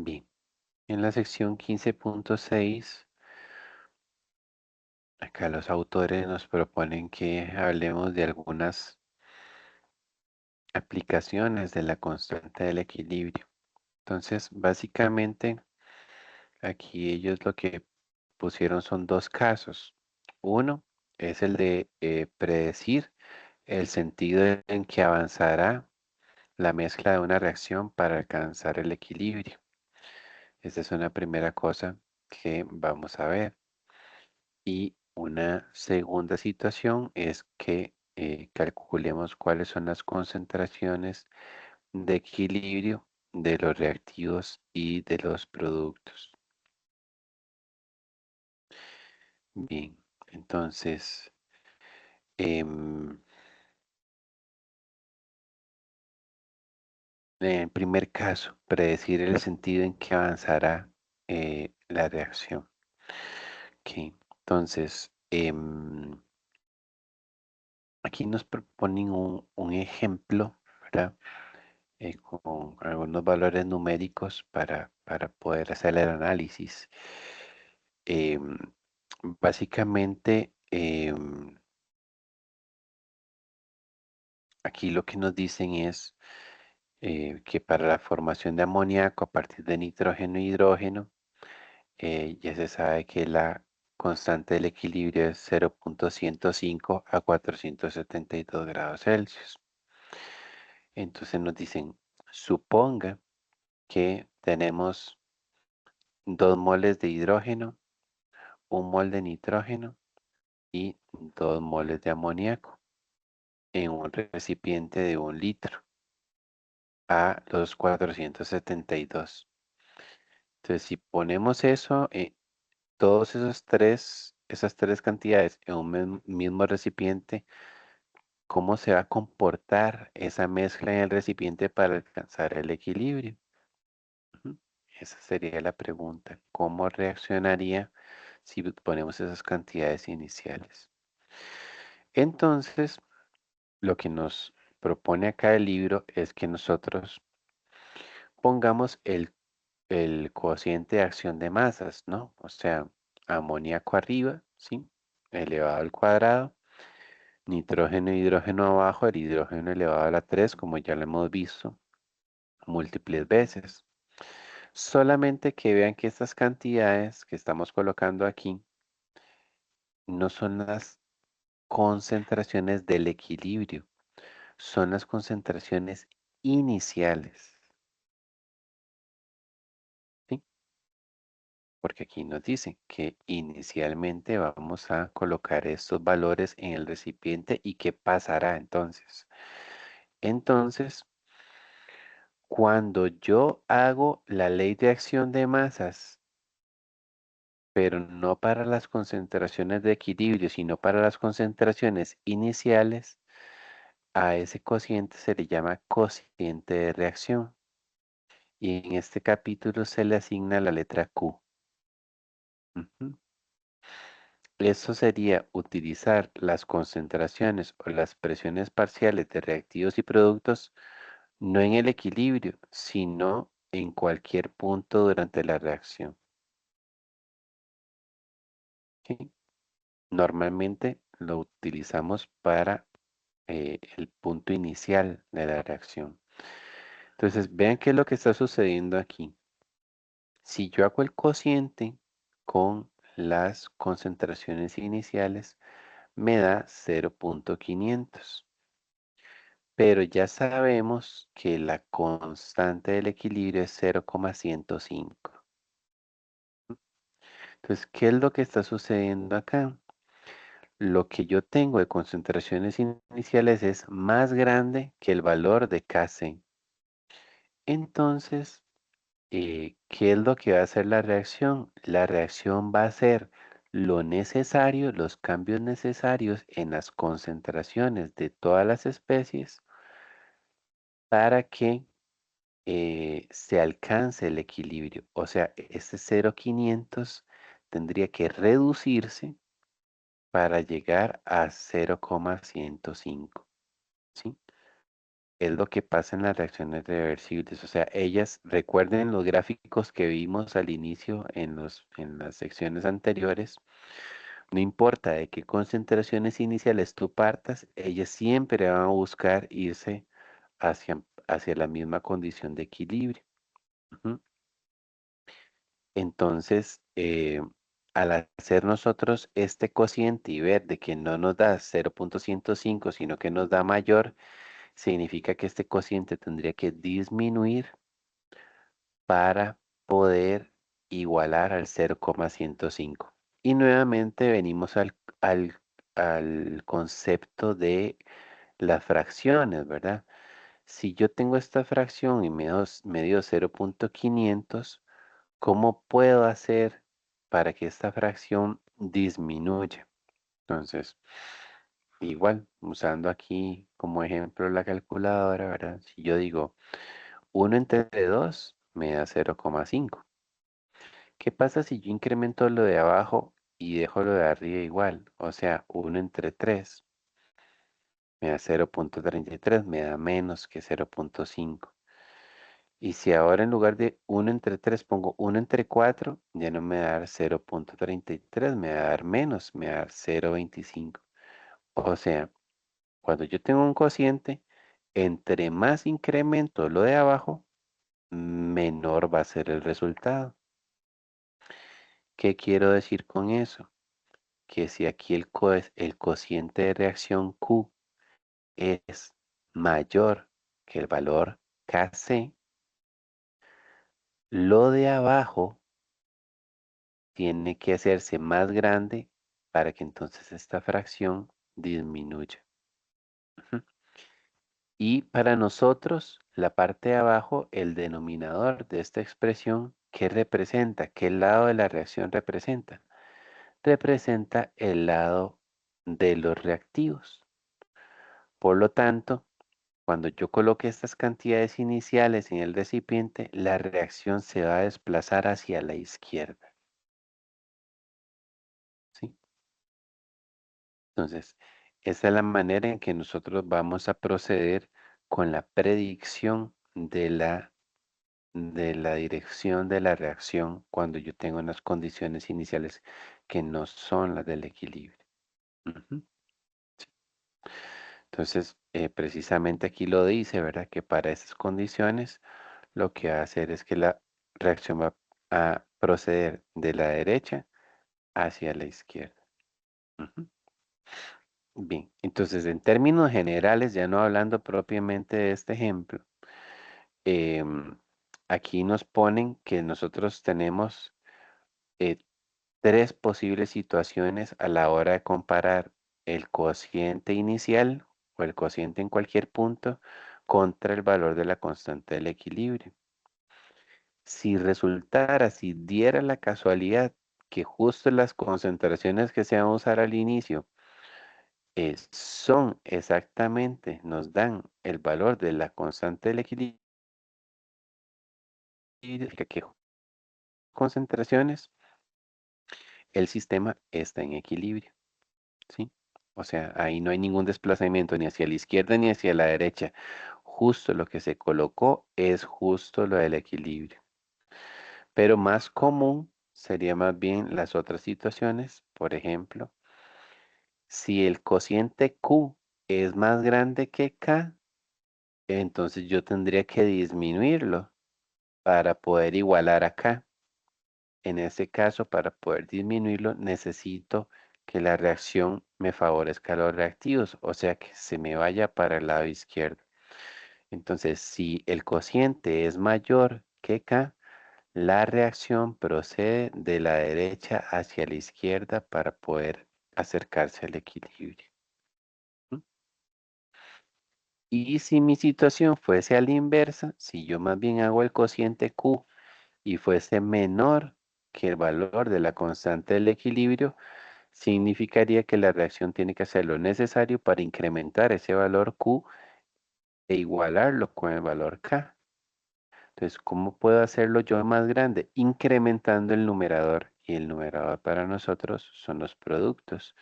Bien, en la sección 15.6, acá los autores nos proponen que hablemos de algunas aplicaciones de la constante del equilibrio. Entonces, básicamente, aquí ellos lo que pusieron son dos casos. Uno es el de predecir el sentido en que avanzará la mezcla de una reacción para alcanzar el equilibrio. Esa es una primera cosa que vamos a ver. Y una segunda situación es que calculemos cuáles son las concentraciones de equilibrio de los reactivos y de los productos. Bien, entonces, em, en el primer caso, predecir el sentido en que avanzará la reacción. Ok, entonces, aquí nos proponen un ejemplo, ¿verdad? Con algunos valores numéricos para poder hacer el análisis. Em, Básicamente, aquí lo que nos dicen es que para la formación de amoníaco a partir de nitrógeno e hidrógeno, ya se sabe que la constante del equilibrio es 0.105 a 472 grados Celsius. Entonces nos dicen, suponga que tenemos 2 moles de hidrógeno, 1 mol de nitrógeno y 2 moles de amoníaco en un recipiente de 1 litro a los 472. Entonces, si ponemos eso, todos esas tres cantidades en un mismo recipiente, ¿cómo se va a comportar esa mezcla en el recipiente para alcanzar el equilibrio? Ujú. Esa sería la pregunta. ¿Cómo reaccionaría si ponemos esas cantidades iniciales? Entonces, lo que nos propone acá el libro es que nosotros pongamos el cociente de acción de masas, ¿no? O sea, amoníaco arriba, ¿sí? Elevado al cuadrado, nitrógeno e hidrógeno abajo, el hidrógeno elevado a la 3, como ya lo hemos visto múltiples veces. Solamente que vean que estas cantidades que estamos colocando aquí no son las concentraciones del equilibrio, son las concentraciones iniciales, ¿sí? Porque aquí nos dice que inicialmente vamos a colocar estos valores en el recipiente y qué pasará entonces. Entonces, cuando yo hago la ley de acción de masas, pero no para las concentraciones de equilibrio, sino para las concentraciones iniciales, a ese cociente se le llama cociente de reacción. Y en este capítulo se le asigna la letra Q. Ujú. Eso sería utilizar las concentraciones o las presiones parciales de reactivos y productos no en el equilibrio, sino en cualquier punto durante la reacción. ¿Ok? Normalmente lo utilizamos para el punto inicial de la reacción. Entonces, vean qué es lo que está sucediendo aquí. Si yo hago el cociente con las concentraciones iniciales, me da 0.500. Pero ya sabemos que la constante del equilibrio es 0,105. Entonces, ¿qué es lo que está sucediendo acá? Lo que yo tengo de concentraciones iniciales es más grande que el valor de Kc. Entonces, ¿qué es lo que va a hacer la reacción? La reacción va a hacer lo necesario, los cambios necesarios en las concentraciones de todas las especies para que se alcance el equilibrio. O sea, este 0,500 tendría que reducirse para llegar a 0,105, ¿sí? es lo que pasa en las reacciones reversibles. O sea, ellas, recuerden los gráficos que vimos al inicio en las secciones anteriores, no importa de qué concentraciones iniciales tú partas, ellas siempre van a buscar irse hacia la misma condición de equilibrio. Ujú. Entonces, al hacer nosotros este cociente y ver de que no nos da 0,105, sino que nos da mayor, significa que este cociente tendría que disminuir para poder igualar al 0,105. Y nuevamente venimos al concepto de las fracciones, ¿verdad? Si yo tengo esta fracción y me dio 0,500, ¿cómo puedo hacer para que esta fracción disminuya? Entonces, igual, usando aquí como ejemplo la calculadora, ¿verdad? Si yo digo 1 entre 2 me da 0,5. ¿Qué pasa si yo incremento lo de abajo y dejo lo de arriba igual? O sea, 1 entre 3 me da 0,33, me da menos que 0,5. Y si ahora en lugar de 1 entre 3 pongo 1 entre 4, ya no me va a dar 0,33, me va a dar menos, me va a dar 0,25. O sea, cuando yo tengo un cociente, entre más incremento lo de abajo, menor va a ser el resultado. ¿Qué quiero decir con eso? Que si aquí el cociente de reacción Q es mayor que el valor Kc, lo de abajo tiene que hacerse más grande para que entonces esta fracción disminuya. Ujú. Y para nosotros, la parte de abajo, el denominador de esta expresión, ¿qué representa? ¿Qué lado de la reacción representa? Representa el lado de los reactivos. Por lo tanto, cuando yo coloque estas cantidades iniciales en el recipiente, la reacción se va a desplazar hacia la izquierda, ¿sí? Entonces, esa es la manera en que nosotros vamos a proceder con la predicción de la dirección de la reacción cuando yo tengo unas condiciones iniciales que no son las del equilibrio. Ujú. Entonces, precisamente aquí lo dice, ¿verdad? Que para esas condiciones lo que va a hacer es que la reacción va a proceder de la derecha hacia la izquierda. Ujú. Bien, entonces en términos generales, ya no hablando propiamente de este ejemplo, em, aquí nos ponen que nosotros tenemos eh, tres posibles situaciones a la hora de comparar el cociente inicial o el cociente en cualquier punto contra el valor de la constante del equilibrio. Si diera la casualidad que justo las concentraciones que se van a usar al inicio son exactamente, nos dan el valor de la constante del equilibrio, que concentraciones, el sistema está en equilibrio, ¿sí? O sea, ahí no hay ningún desplazamiento ni hacia la izquierda ni hacia la derecha. Justo lo que se colocó es justo lo del equilibrio. Pero más común sería más bien las otras situaciones. Por ejemplo, si el cociente Q es más grande que K, entonces yo tendría que disminuirlo para poder igualar a K. En ese caso, para poder disminuirlo, necesito que la reacción me favorezca a los reactivos, o sea que se me vaya para el lado izquierdo. Entonces, si el cociente es mayor que K, la reacción procede de la derecha hacia la izquierda para poder acercarse al equilibrio. ¿Mm? Y si mi situación fuese a la inversa, si yo más bien hago el cociente Q y fuese menor que el valor de la constante del equilibrio, significaría que la reacción tiene que hacer lo necesario para incrementar ese valor Q e igualarlo con el valor K. Entonces, ¿cómo puedo hacerlo yo más grande? Incrementando el numerador. Y el numerador para nosotros son los productos.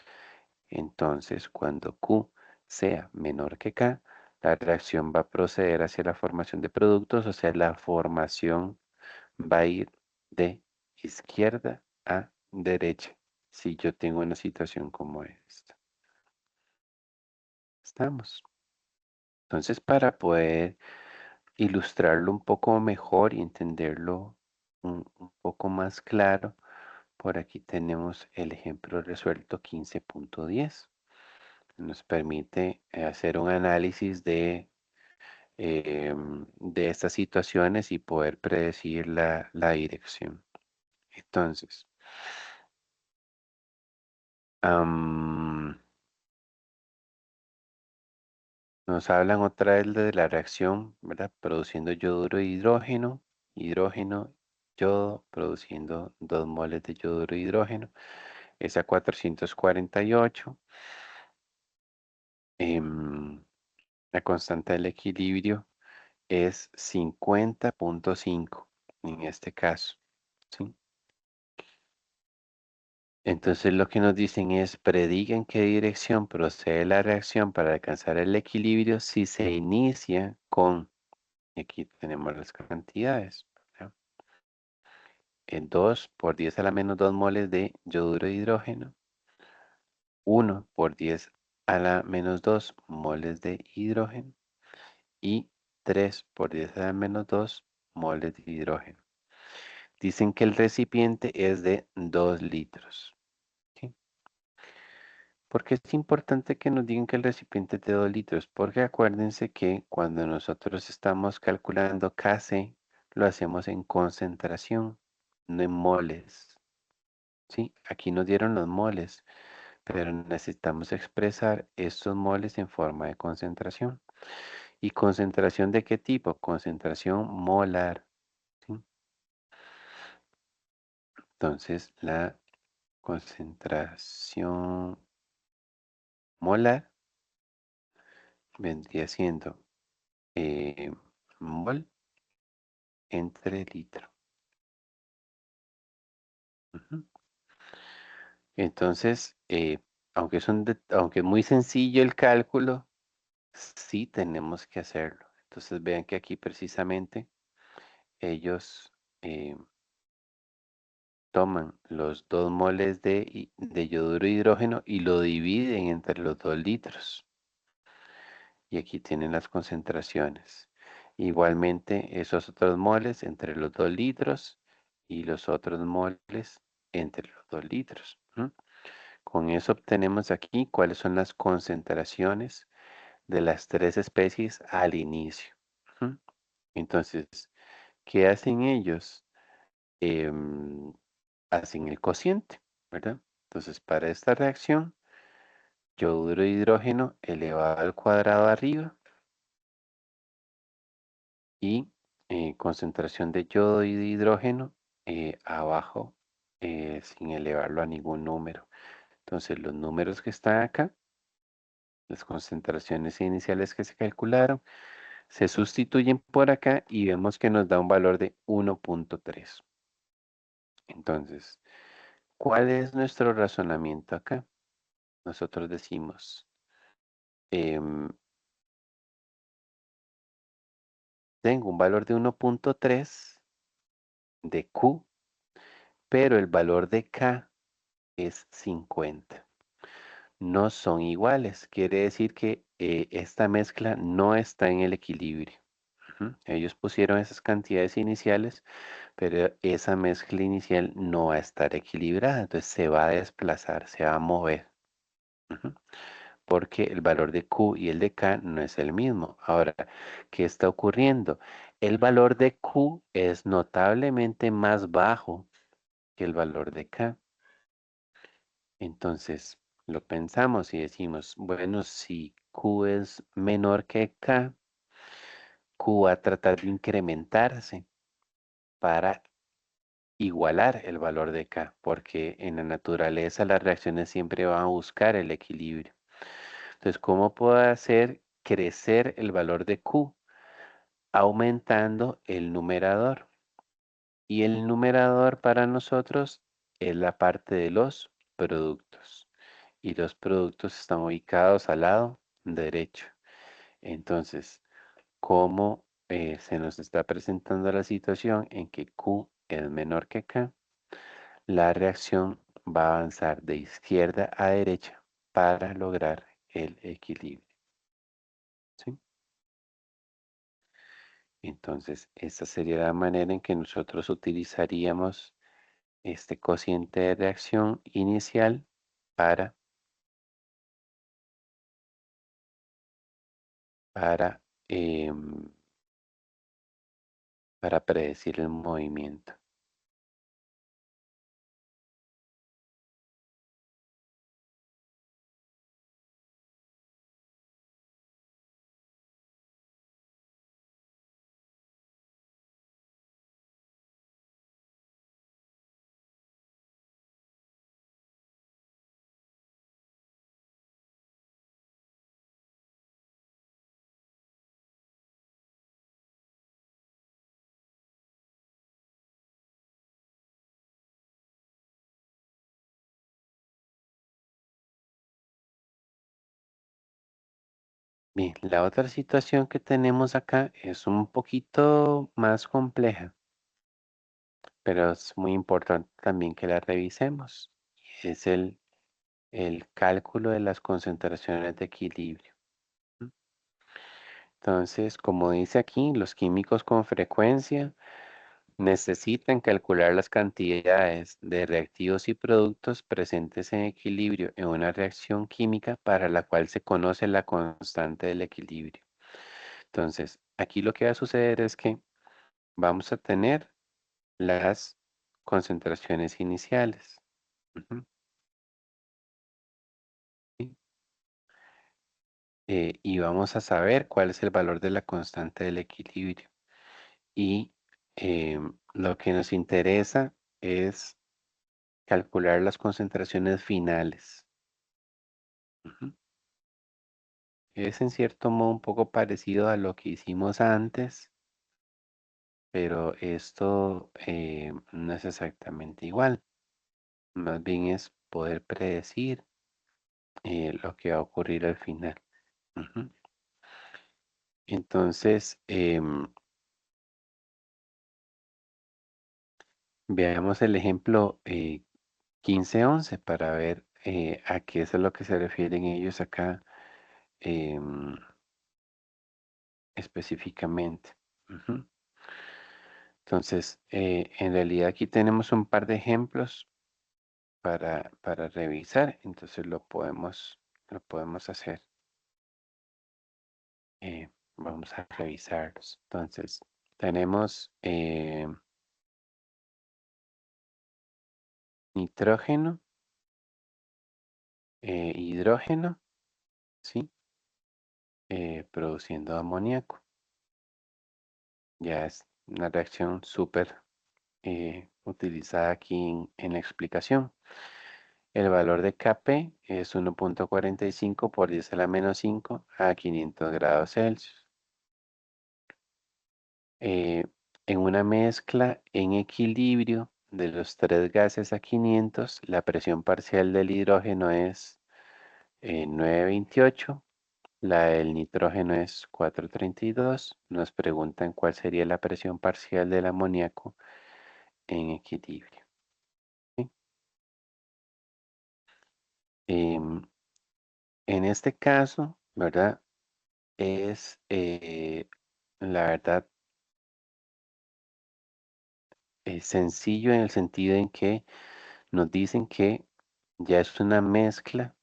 Entonces, cuando Q sea menor que K, La reacción va a proceder hacia la formación de productos, o sea, la formación va a ir de izquierda a derecha. Si yo tengo una situación como esta. Estamos. Entonces, para poder ilustrarlo un poco mejor y entenderlo un poco más claro, por aquí tenemos el ejemplo resuelto 15.10. Nos permite hacer un análisis de estas situaciones y poder predecir la dirección. Entonces, am, nos hablan otra vez de la reacción, ¿verdad? Produciendo yoduro e hidrógeno, hidrógeno, yodo, produciendo 2 moles de yoduro e hidrógeno. Es a 448. Em, la constante del equilibrio es 50.5 en este caso, ¿sí? Entonces lo que nos dicen es prediga en qué dirección procede la reacción para alcanzar el equilibrio si se inicia con, y aquí tenemos las cantidades, ¿verdad? 2 por 10 a la menos 2 moles de yoduro de hidrógeno, 1 por 10 a la menos 2 moles de hidrógeno y 3 por 10 a la menos 2 moles de hidrógeno. Dicen que el recipiente es de 2 litros. ¿Sí? ¿Por qué es importante que nos digan que el recipiente es de 2 litros? Porque acuérdense que cuando nosotros estamos calculando Kc, lo hacemos en concentración, no en moles. ¿Sí? Aquí nos dieron los moles, pero necesitamos expresar estos moles en forma de concentración. ¿Y concentración de qué tipo? Concentración molar. ¿Sí? Entonces, la concentración molar vendría siendo mol entre litro. Ujú. Entonces, aunque es muy sencillo el cálculo, sí tenemos que hacerlo. Entonces, vean que aquí precisamente ellos eh, toman los 2 moles de yoduro de hidrógeno y lo dividen entre los 2 litros. Y aquí tienen las concentraciones. Igualmente, esos otros moles entre los 2 litros y los otros moles entre los 2 litros. ¿M? Con eso obtenemos aquí cuáles son las concentraciones de las 3 especies al inicio. ¿M? Entonces, ¿qué hacen ellos? Em, hacen el cociente, ¿verdad? Entonces, para esta reacción, yoduro de hidrógeno elevado al cuadrado arriba y concentración de yodo y de hidrógeno abajo sin elevarlo a ningún número. Entonces, los números que están acá, las concentraciones iniciales que se calcularon, se sustituyen por acá y vemos que nos da un valor de 1.3. Entonces, ¿cuál es nuestro razonamiento acá? Nosotros decimos, em, tengo un valor de 1.3 de Q, pero el valor de K es 50. No son iguales, quiere decir que esta mezcla no está en el equilibrio. Ujú. Ellos pusieron esas cantidades iniciales, pero esa mezcla inicial no va a estar equilibrada, entonces se va a desplazar, se va a mover. Ujú. Porque el valor de Q y el de K no es el mismo. Ahora, ¿qué está ocurriendo? El valor de Q es notablemente más bajo que el valor de K. Entonces, lo pensamos y decimos, bueno, si Q es menor que K, Q va a tratar de incrementarse para igualar el valor de K, porque en la naturaleza las reacciones siempre van a buscar el equilibrio. Entonces, ¿cómo puedo hacer crecer el valor de Q? Aumentando el numerador. Y el numerador para nosotros es la parte de los productos. Y los productos están ubicados al lado derecho. Entonces, ¿cómo se nos está presentando la situación en que Q es menor que K? La reacción va a avanzar de izquierda a derecha para lograr el equilibrio. ¿Sí? Entonces, esta sería la manera en que nosotros utilizaríamos este cociente de reacción inicial para, para, em, para predecir el movimiento. Bien, la otra situación que tenemos acá es un poquito más compleja, pero es muy importante también que la revisemos. Es el cálculo de las concentraciones de equilibrio. ¿M? Entonces, como dice aquí, los químicos con frecuencia necesitan calcular las cantidades de reactivos y productos presentes en equilibrio en una reacción química para la cual se conoce la constante del equilibrio. Entonces, aquí lo que va a suceder es que vamos a tener las concentraciones iniciales. Ujú, ¿sí? Y vamos a saber cuál es el valor de la constante del equilibrio. Y lo que nos interesa es calcular las concentraciones finales. Ujú. Es en cierto modo un poco parecido a lo que hicimos antes, pero esto no es exactamente igual. Más bien es poder predecir lo que va a ocurrir al final. Ujú. Entonces, veamos el ejemplo 15-11 para ver a qué es a lo que se refieren ellos acá em, específicamente. Ujú. Entonces, en realidad aquí tenemos un par de ejemplos para revisar, entonces lo podemos hacer. Vamos a revisarlos. Entonces, tenemos nitrógeno, hidrógeno, ¿sí? Produciendo amoníaco. Ya es una reacción súper utilizada aquí en la explicación. El valor de Kp es 1,45 por 10 a la menos 5 a 500 grados Celsius. Eh, en una mezcla en equilibrio de los tres gases a 500, la presión parcial del hidrógeno es 928, la del nitrógeno es 432. Nos preguntan cuál sería la presión parcial del amoníaco en equilibrio. ¿Sí? Em, en este caso, ¿verdad? Es, la verdad, sencillo en el sentido en que nos dicen que ya es una mezcla,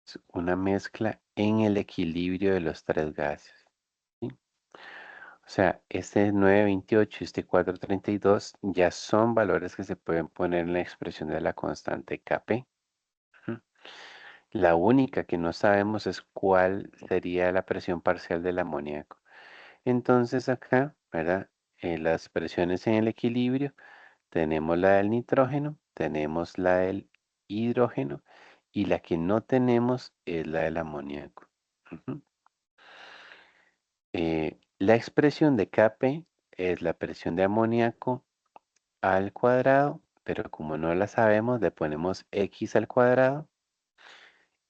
es una mezcla en el equilibrio de los tres gases. ¿Sí? O sea, este 928 y este 432 ya son valores que se pueden poner en la expresión de la constante Kp. Ujú. La única que no sabemos es cuál sería la presión parcial del amoníaco. Entonces acá, ¿verdad? Las presiones en el equilibrio, tenemos la del nitrógeno, tenemos la del hidrógeno y la que no tenemos es la del amoníaco. Ujú. La expresión de Kp es la presión de amoníaco al cuadrado, pero como no la sabemos, le ponemos x al cuadrado.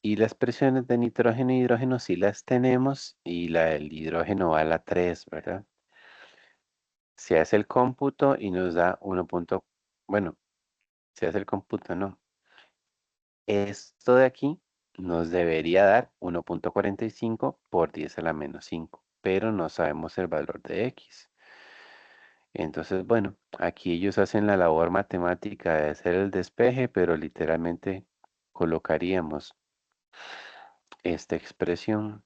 Y las presiones de nitrógeno y hidrógeno sí las tenemos y la del hidrógeno va a la 3, ¿verdad? Se hace el cómputo y nos da 1. Bueno, se hace el cómputo, no. Esto de aquí nos debería dar 1,45 por 10 a la menos 5, pero no sabemos el valor de x. Entonces, bueno, aquí ellos hacen la labor matemática de hacer el despeje, pero literalmente colocaríamos esta expresión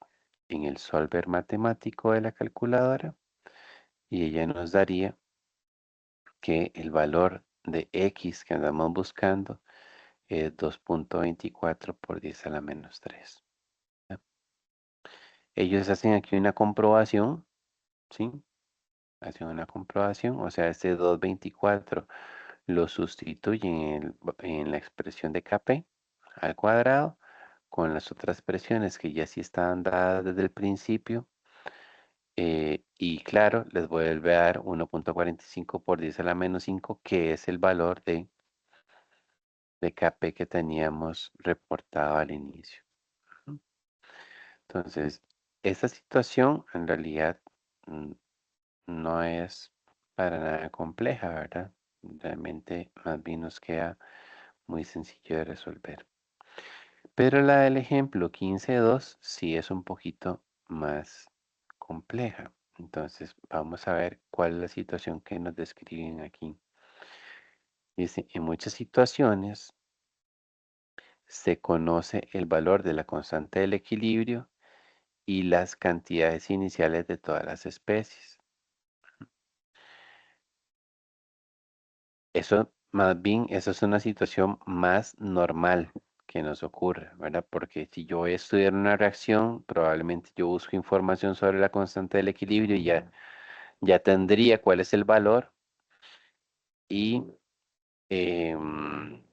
en el solver matemático de la calculadora y ella nos daría que el valor de x que andamos buscando es 2,24 por 10 a la menos 3. Ellos hacen aquí una comprobación, ¿sí? Hacen una comprobación, o sea, este 2,24 lo sustituyen en la expresión de Kp al cuadrado con las otras expresiones que ya sí estaban dadas desde el principio. Y claro, les vuelve a dar 1,45 por 10 a la menos 5, que es el valor de Kp que teníamos reportado al inicio. Ujú. Entonces, esta situación en realidad mm, no es para nada compleja, ¿verdad? Realmente más bien nos queda muy sencillo de resolver. Pero la del ejemplo 15.2 sí es un poquito más compleja. Entonces vamos a ver cuál es la situación que nos describen aquí. Dice, en muchas situaciones se conoce el valor de la constante del equilibrio y las cantidades iniciales de todas las especies. Eso, más bien, eso es una situación más normal que nos ocurre, ¿verdad? Porque si yo voy a estudiar una reacción, probablemente yo busco información sobre la constante del equilibrio y ya tendría cuál es el valor y em,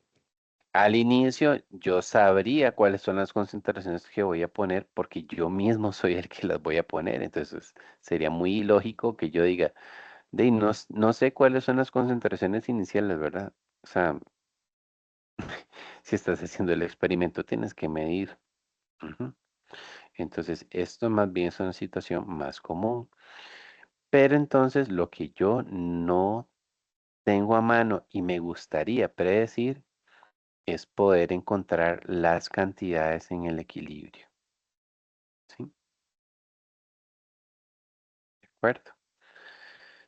al inicio yo sabría cuáles son las concentraciones que voy a poner porque yo mismo soy el que las voy a poner. Entonces sería muy ilógico que yo diga, no, no sé cuáles son las concentraciones iniciales, ¿verdad? O sea, si estás haciendo el experimento, tienes que medir. Ujú. Entonces, esto más bien es una situación más común. Pero entonces, lo que yo no tengo a mano y me gustaría predecir es poder encontrar las cantidades en el equilibrio. ¿Sí? ¿De acuerdo?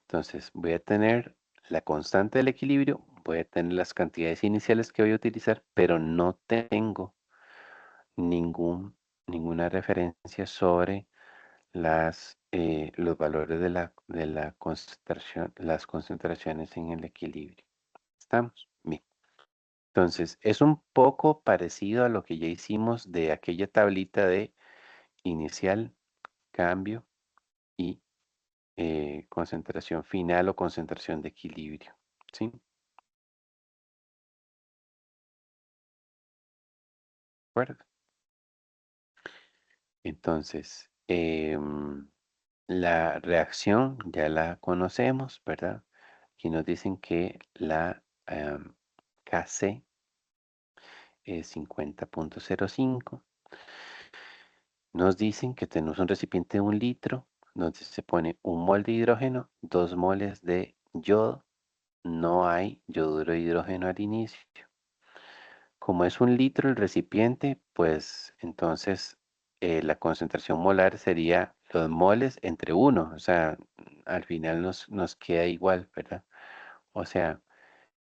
Entonces, voy a tener la constante del equilibrio, voy a tener las cantidades iniciales que voy a utilizar, pero no tengo ningún, ninguna referencia sobre los valores de la concentración, las concentraciones en el equilibrio. ¿Estamos? Bien. Entonces, es un poco parecido a lo que ya hicimos de aquella tablita de inicial, cambio y concentración final o concentración de equilibrio. ¿Sí? ¿De acuerdo? Entonces, la reacción ya la conocemos, ¿verdad? Aquí nos dicen que la Kc es 50,05. Nos dicen que tenemos un recipiente de 1 litro, donde se pone 1 mol de hidrógeno, 2 moles de yodo. No hay yoduro de hidrógeno al inicio. Como es 1 litro el recipiente, pues entonces la concentración molar sería los moles entre 1. O sea, al final nos queda igual, ¿verdad? O sea,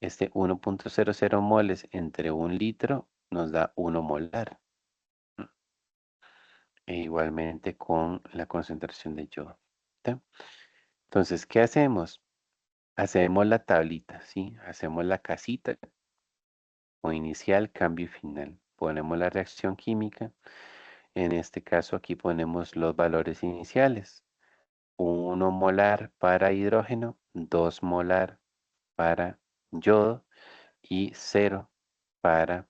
este 1,00 moles entre 1 litro nos da 1 molar. E igualmente con la concentración de yodo. ¿Está? Entonces, ¿qué hacemos? Hacemos la tablita, ¿sí? Hacemos la casita o inicial, cambio y final. Ponemos la reacción química. En este caso, aquí ponemos los valores iniciales. 1 molar para hidrógeno, 2 molar para yodo y 0 para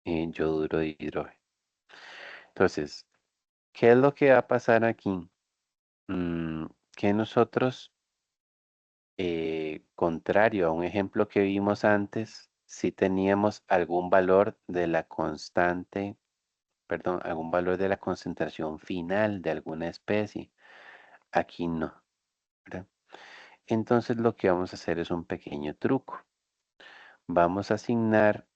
yoduro de hidrógeno. Entonces, ¿qué es lo que va a pasar aquí? Mm, que nosotros contrario a un ejemplo que vimos antes, si teníamos algún valor de la constante, perdón, algún valor de la concentración final de alguna especie. Aquí no, ¿verdad? Entonces lo que vamos a hacer es un pequeño truco. Vamos a asignar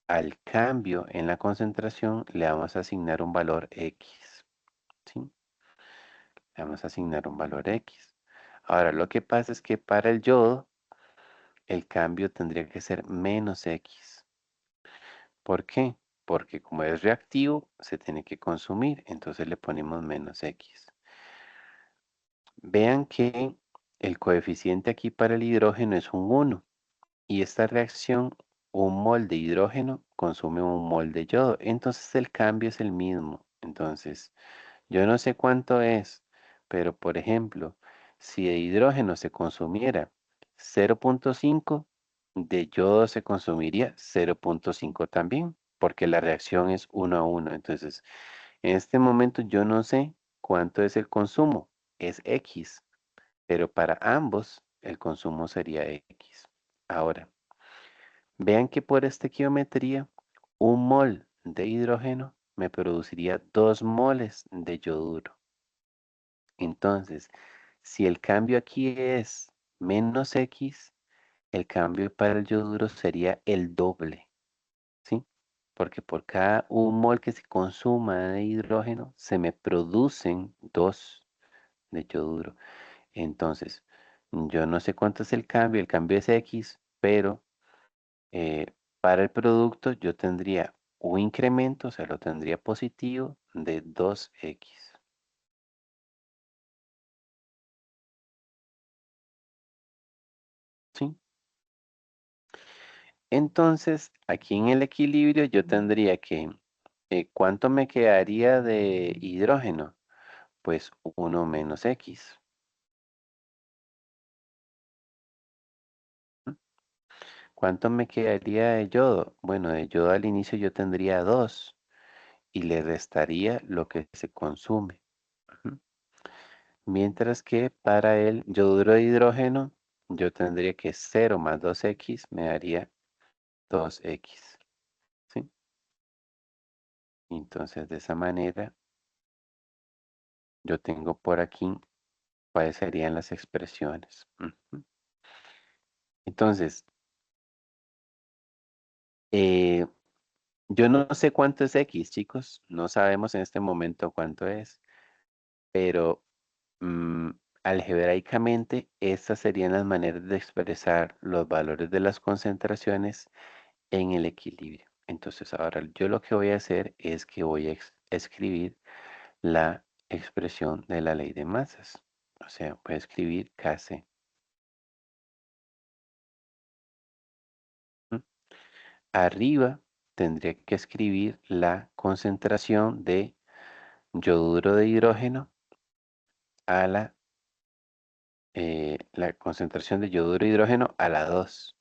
al cambio en la concentración, le vamos a asignar un valor X, ¿sí? Le vamos a asignar un valor X. Ahora, lo que pasa es que para el yodo, el cambio tendría que ser menos X. ¿Por qué? Porque como es reactivo, se tiene que consumir, entonces le ponemos menos X. Vean que el coeficiente aquí para el hidrógeno es un 1 y esta reacción, un mol de hidrógeno consume un mol de yodo, entonces el cambio es el mismo. Entonces, yo no sé cuánto es, pero por ejemplo, si de hidrógeno se consumiera 0,5, de yodo se consumiría 0,5 también, porque la reacción es 1 a 1. Entonces, en este momento yo no sé cuánto es el consumo, es X, pero para ambos el consumo sería X. Ahora, vean que por estequiometría, un mol de hidrógeno me produciría 2 moles de yoduro. Entonces, si el cambio aquí es menos X, el cambio para el yoduro sería el doble, ¿sí? Porque por cada un mol que se consuma de hidrógeno, se me producen 2 de yoduro. Entonces, yo no sé cuánto es el cambio es X, pero eh, para el producto yo tendría un incremento, o sea, lo tendría positivo de 2X, ¿sí? Entonces, aquí en el equilibrio yo tendría que, ¿cuánto me quedaría de hidrógeno? Pues 1 menos X. ¿M? ¿Cuánto me quedaría de yodo? Bueno, de yodo al inicio yo tendría 2 y le restaría lo que se consume. Ujú. Mientras que para el yoduro de hidrógeno yo tendría que 0 más 2X me daría 2X, ¿sí? Entonces de esa manera yo tengo por aquí cuáles serían las expresiones. Ujú. Entonces, eh, yo no sé cuánto es X, chicos. No sabemos en este momento cuánto es, pero mm, algebraicamente estas serían las maneras de expresar los valores de las concentraciones en el equilibrio. Entonces, ahora yo lo que voy a hacer es que voy a escribir la expresión de la ley de masas. O sea, voy a escribir Kc. ¿M? Arriba tendría que escribir la concentración de yoduro de hidrógeno a la concentración de yoduro de hidrógeno a la 2.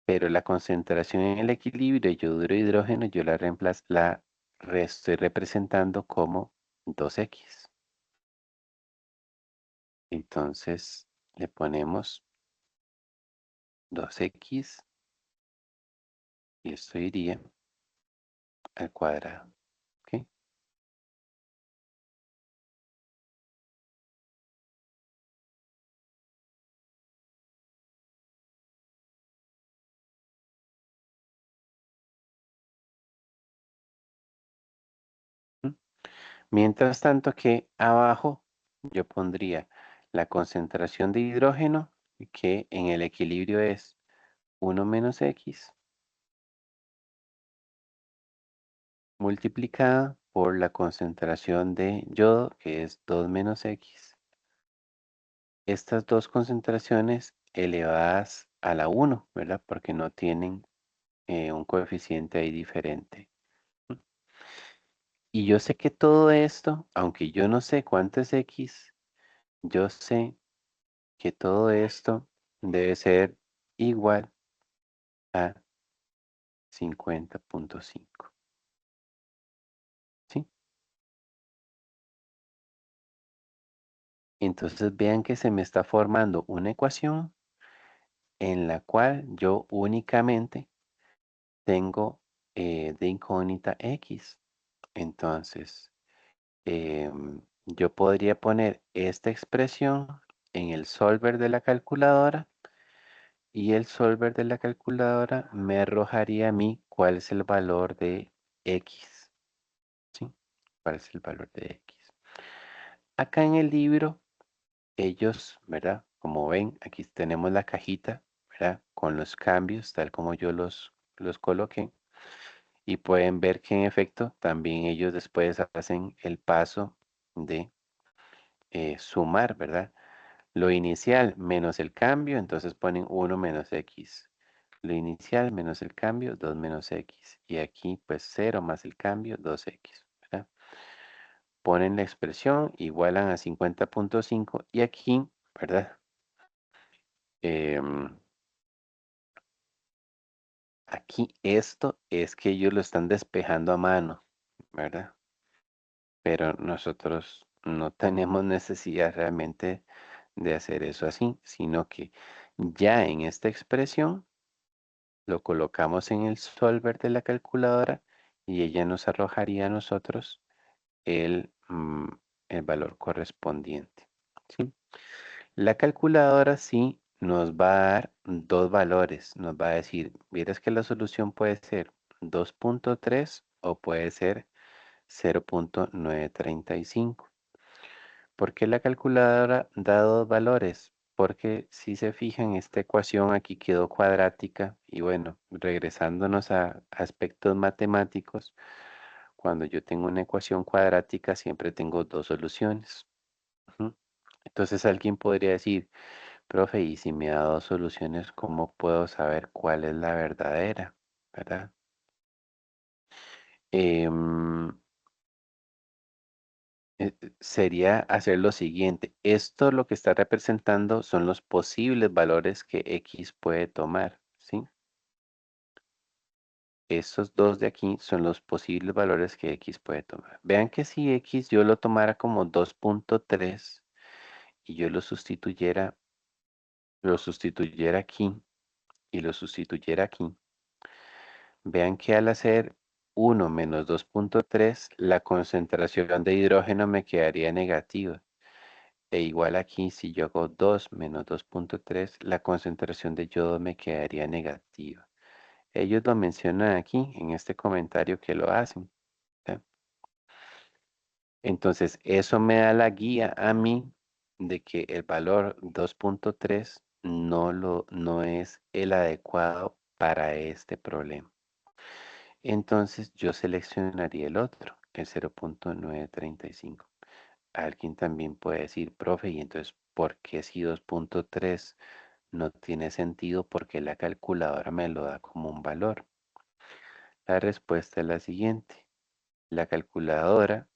Pero la concentración en el equilibrio de yoduro de hidrógeno yo la reemplazo, estoy representando como 2X. Entonces le ponemos 2X y esto iría al cuadrado. ¿Ok? ¿Mm? Mientras tanto que abajo yo pondría la concentración de hidrógeno que en el equilibrio es 1 menos X multiplicada por la concentración de yodo que es 2 menos X. Estas dos concentraciones elevadas a la 1, ¿verdad? Porque no tienen un coeficiente ahí diferente. ¿Mm? Y yo sé que todo esto, aunque yo no sé cuánto es X, yo sé que todo esto debe ser igual a 50,5. ¿Sí? Entonces vean que se me está formando una ecuación en la cual yo únicamente tengo de incógnita x. Entonces, yo podría poner esta expresión en el solver de la calculadora y el solver de la calculadora me arrojaría a mí cuál es el valor de x. ¿Sí? ¿Cuál es el valor de x? Acá en el libro, ellos, ¿verdad? Como ven, aquí tenemos la cajita, ¿verdad? Con los cambios, tal como yo los coloqué. Y pueden ver que en efecto también ellos después hacen el paso de sumar, ¿verdad? Lo inicial menos el cambio, entonces ponen 1 menos x. Lo inicial menos el cambio, 2 menos x. Y aquí pues 0 más el cambio, 2x, ¿verdad? Ponen la expresión, igualan a 50.5 y aquí, ¿verdad? Em, Aquí esto es que ellos lo están despejando a mano, ¿verdad? Pero nosotros no tenemos necesidad realmente de hacer eso así, sino que ya en esta expresión lo colocamos en el solver de la calculadora y ella nos arrojaría a nosotros el, el valor correspondiente. ¿Sí? La calculadora sí nos va a dar dos valores. Nos va a decir, vieras que la solución puede ser 2.3 o puede ser 0.935. ¿Por qué la calculadora da dos valores? Porque si se fijan, esta ecuación aquí quedó cuadrática y bueno, regresándonos a aspectos matemáticos, cuando yo tengo una ecuación cuadrática siempre tengo dos soluciones. Ujú. Entonces alguien podría decir, profe, y si me da dos soluciones, ¿cómo puedo saber cuál es la verdadera? ¿Verdad? Em, Sería hacer lo siguiente. Esto lo que está representando son los posibles valores que X puede tomar, ¿sí? Estos dos de aquí son los posibles valores que X puede tomar. Vean que si X yo lo tomara como 2.3 y yo lo sustituyera aquí y lo sustituyera aquí, vean que al hacer 1 menos 2.3, la concentración de hidrógeno me quedaría negativa. E igual aquí, si yo hago 2 menos 2.3, la concentración de yodo me quedaría negativa. Ellos lo mencionan aquí en este comentario que lo hacen. ¿Ya? Entonces, eso me da la guía a mí de que el valor 2.3 no es el adecuado para este problema. Entonces, yo seleccionaría el otro, el 0.935. Alguien también puede decir, profe, y entonces, ¿por qué si 2.3 no tiene sentido? Porque la calculadora me lo da como un valor. La respuesta es la siguiente. La calculadora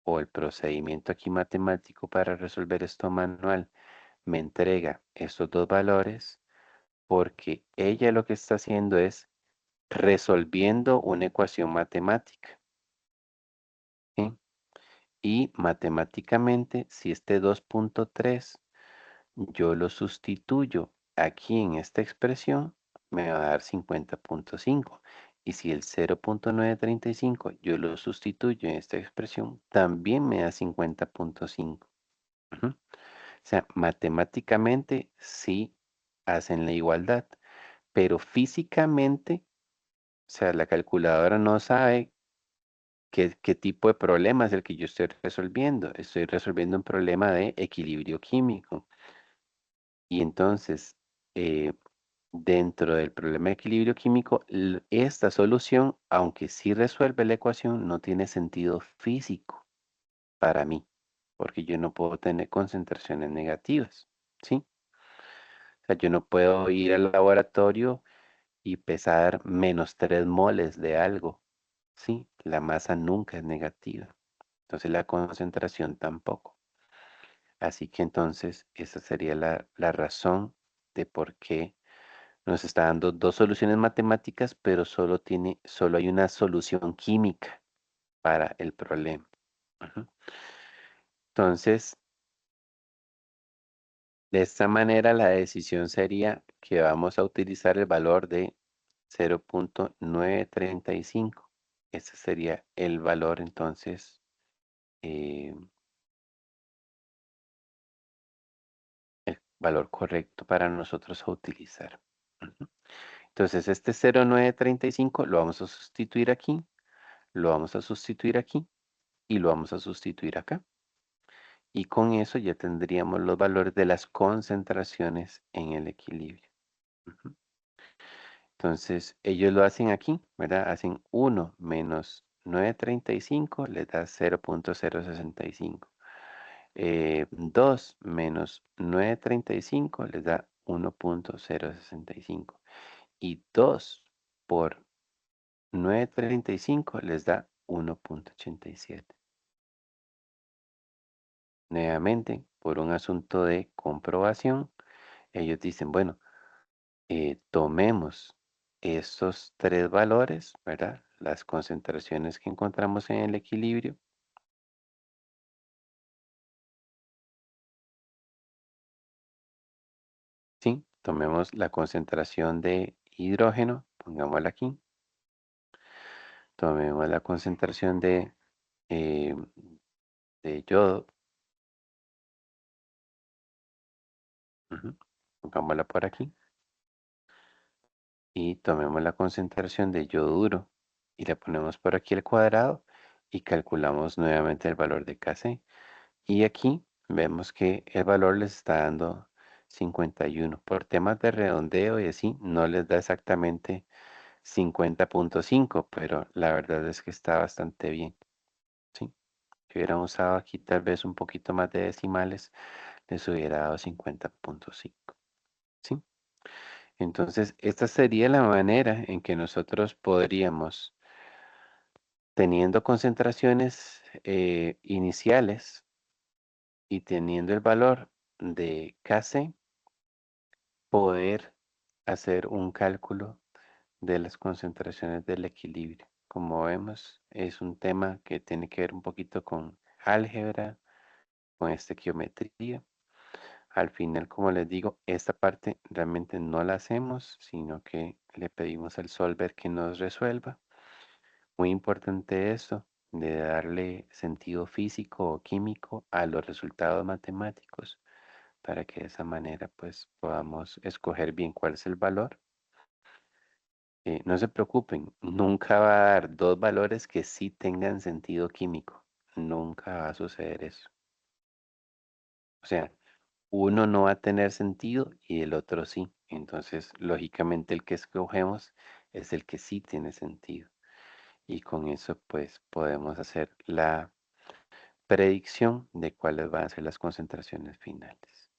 o el procedimiento aquí matemático para resolver esto manual me entrega estos dos valores porque ella lo que está haciendo es resolviendo una ecuación matemática. ¿Sí? Y matemáticamente, si este 2.3 yo lo sustituyo aquí en esta expresión, me va a dar 50.5. Y si el 0.935 yo lo sustituyo en esta expresión, también me da 50.5. Ujú. O sea, matemáticamente sí hacen la igualdad, pero físicamente, o sea, la calculadora no sabe qué tipo de problema es el que yo estoy resolviendo. Estoy resolviendo un problema de equilibrio químico. Y entonces, eh, dentro del problema de equilibrio químico, esta solución, aunque sí resuelve la ecuación, no tiene sentido físico para mí, porque yo no puedo tener concentraciones negativas, ¿sí? O sea, yo no puedo ir al laboratorio y pesar menos 3 moles de algo, ¿sí? La masa nunca es negativa, entonces la concentración tampoco. Así que entonces esa sería la razón de por qué nos está dando dos soluciones matemáticas, pero solo hay una solución química para el problema. Ujú. Entonces, De esta manera, la decisión sería que vamos a utilizar el valor de 0.935. Ese sería el valor, entonces, eh, el valor correcto para nosotros a utilizar. Ujú. Entonces, este 0.935 lo vamos a sustituir aquí, lo vamos a sustituir aquí y lo vamos a sustituir acá. Y con eso ya tendríamos los valores de las concentraciones en el equilibrio. Ujú. Entonces, ellos lo hacen aquí, ¿verdad? Hacen 1 - 935 les da 0.065. 2 - 935 les da 1.065. Y 2 por 935 les da 1.87. Nuevamente, por un asunto de comprobación, ellos dicen, bueno, tomemos estos tres valores, ¿verdad? Las concentraciones que encontramos en el equilibrio. Sí, tomemos la concentración de hidrógeno, pongámosla aquí. Tomemos la concentración eh, de yodo, ujú, pongámosla por aquí. Y tomemos la concentración de yoduro y le ponemos por aquí el cuadrado y calculamos nuevamente el valor de Kc. Y aquí vemos que el valor les está dando 51. Por temas de redondeo y así, no les da exactamente 50.5, pero la verdad es que está bastante bien. ¿Sí? Si hubieran usado aquí tal vez un poquito más de decimales, les hubiera dado 50.5. ¿Sí? Entonces, esta sería la manera en que nosotros podríamos, teniendo concentraciones iniciales y teniendo el valor de Kc, poder hacer un cálculo de las concentraciones del equilibrio. Como vemos, es un tema que tiene que ver un poquito con álgebra, con estequiometría. Al final, como les digo, esta parte realmente no la hacemos, sino que le pedimos al solver que nos resuelva. Muy importante esto, de darle sentido físico o químico a los resultados matemáticos para que de esa manera pues podamos escoger bien cuál es el valor. No se preocupen, nunca va a dar dos valores que sí tengan sentido químico. Nunca va a suceder eso. O sea, uno no va a tener sentido y el otro sí. Entonces, lógicamente el que escogemos es el que sí tiene sentido. Y con eso pues podemos hacer la predicción de cuáles van a ser las concentraciones finales.